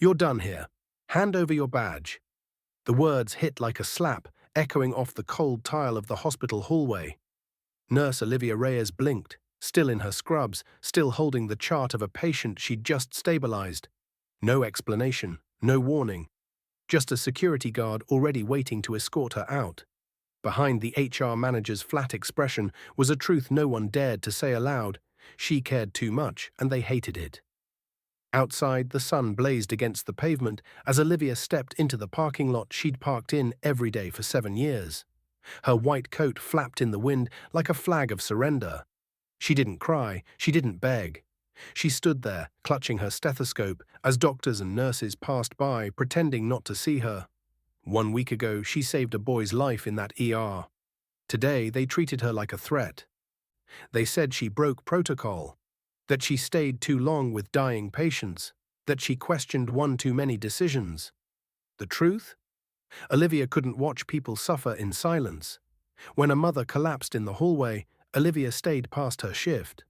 "You're done here. Hand over your badge." The words hit like a slap, echoing off the cold tile of the hospital hallway. Nurse Olivia Reyes blinked, still in her scrubs, still holding the chart of a patient she'd just stabilized. No explanation, no warning. Just a security guard already waiting to escort her out. Behind the HR manager's flat expression was a truth no one dared to say aloud. She cared too much, and they hated it. Outside, the sun blazed against the pavement as Olivia stepped into the parking lot she'd parked in every day for 7 years. Her white coat flapped in the wind like a flag of surrender. She didn't cry, she didn't beg. She stood there, clutching her stethoscope, as doctors and nurses passed by, pretending not to see her. 1 week ago, she saved a boy's life in that ER. Today, they treated her like a threat. They said she broke protocol, that she stayed too long with dying patients, that she questioned one too many decisions. The truth? Olivia couldn't watch people suffer in silence. When a mother collapsed in the hallway, Olivia stayed past her shift.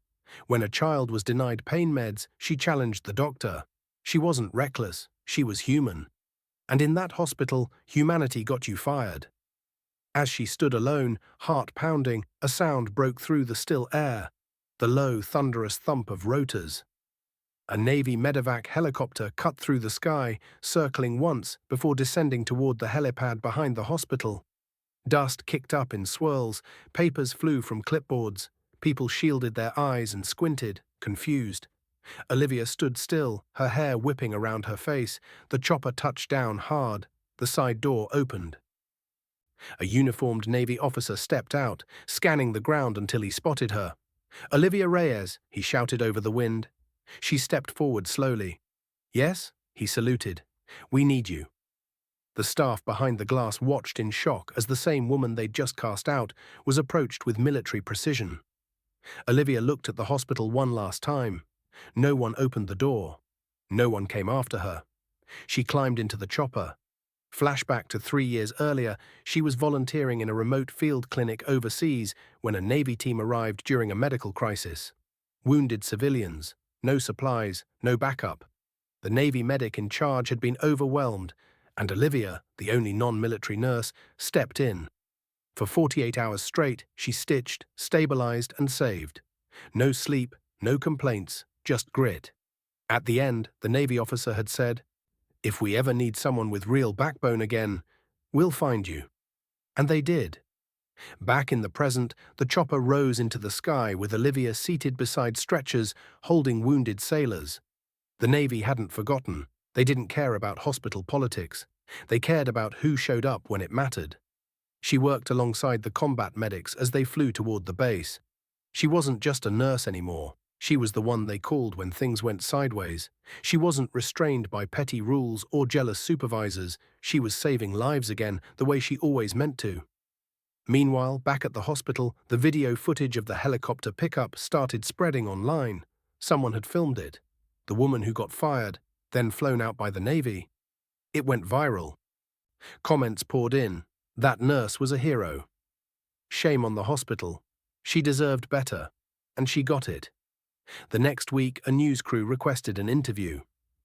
When a child was denied pain meds, she challenged the doctor. She wasn't reckless, she was human. And in that hospital, humanity got you fired. As she stood alone, heart pounding, a sound broke through the still air, the low, thunderous thump of rotors. A Navy medevac helicopter cut through the sky, circling once before descending toward the helipad behind the hospital. Dust kicked up in swirls, papers flew from clipboards, people shielded their eyes and squinted, confused. Olivia stood still, her hair whipping around her face. The chopper touched down hard. The side door opened. A uniformed Navy officer stepped out, scanning the ground until he spotted her. "Olivia Reyes," he shouted over the wind. She stepped forward slowly. "Yes?" he saluted. "We need you." The staff behind the glass watched in shock as the same woman they'd just cast out was approached with military precision. Olivia looked at the hospital one last time. No one opened the door. No one came after her. She climbed into the chopper. Flashback to 3 years earlier, she was volunteering in a remote field clinic overseas when a Navy team arrived during a medical crisis. Wounded civilians, no supplies, no backup. The Navy medic in charge had been overwhelmed, and Olivia, the only non-military nurse, stepped in. For 48 hours straight, she stitched, stabilized, and saved. No sleep, no complaints, just grit. At the end, the Navy officer had said, "If we ever need someone with real backbone again, we'll find you." And they did. Back in the present, the chopper rose into the sky with Olivia seated beside stretchers, holding wounded sailors. The Navy hadn't forgotten. They didn't care about hospital politics. They cared about who showed up when it mattered. She worked alongside the combat medics as they flew toward the base. She wasn't just a nurse anymore. She was the one they called when things went sideways. She wasn't restrained by petty rules or jealous supervisors. She was saving lives again, the way she always meant to. Meanwhile, back at the hospital, the video footage of the helicopter pickup started spreading online. Someone had filmed it. The woman who got fired, then flown out by the Navy. It went viral. Comments poured in. That nurse was a hero. Shame on the hospital. She deserved better. And she got it. The next week, a news crew requested an interview.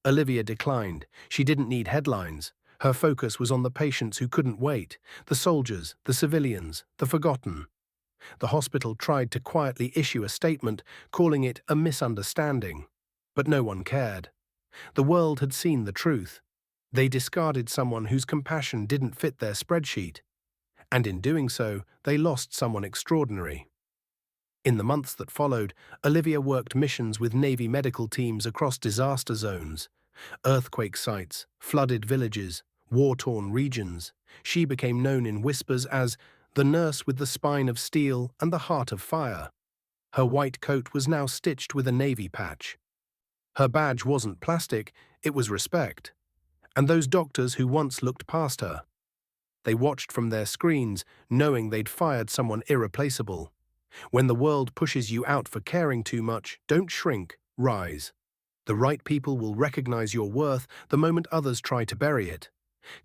Olivia declined. She didn't need headlines. Her focus was on the patients who couldn't wait, the soldiers, the civilians, the forgotten. The hospital tried to quietly issue a statement, calling it a misunderstanding. But no one cared. The world had seen the truth. They discarded someone whose compassion didn't fit their spreadsheet. And in doing so, they lost someone extraordinary. In the months that followed, Olivia worked missions with Navy medical teams across disaster zones, earthquake sites, flooded villages, war-torn regions. She became known in whispers as the nurse with the spine of steel and the heart of fire. Her white coat was now stitched with a Navy patch. Her badge wasn't plastic, it was respect. And those doctors who once looked past her. They watched from their screens, knowing they'd fired someone irreplaceable. When the world pushes you out for caring too much, don't shrink, rise. The right people will recognize your worth the moment others try to bury it.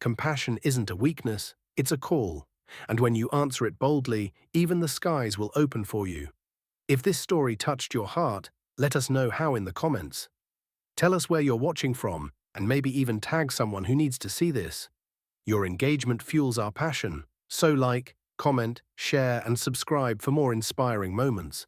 Compassion isn't a weakness, it's a call. And when you answer it boldly, even the skies will open for you. If this story touched your heart, let us know how in the comments. Tell us where you're watching from, and maybe even tag someone who needs to see this. Your engagement fuels our passion, so like, comment, share, and subscribe for more inspiring moments.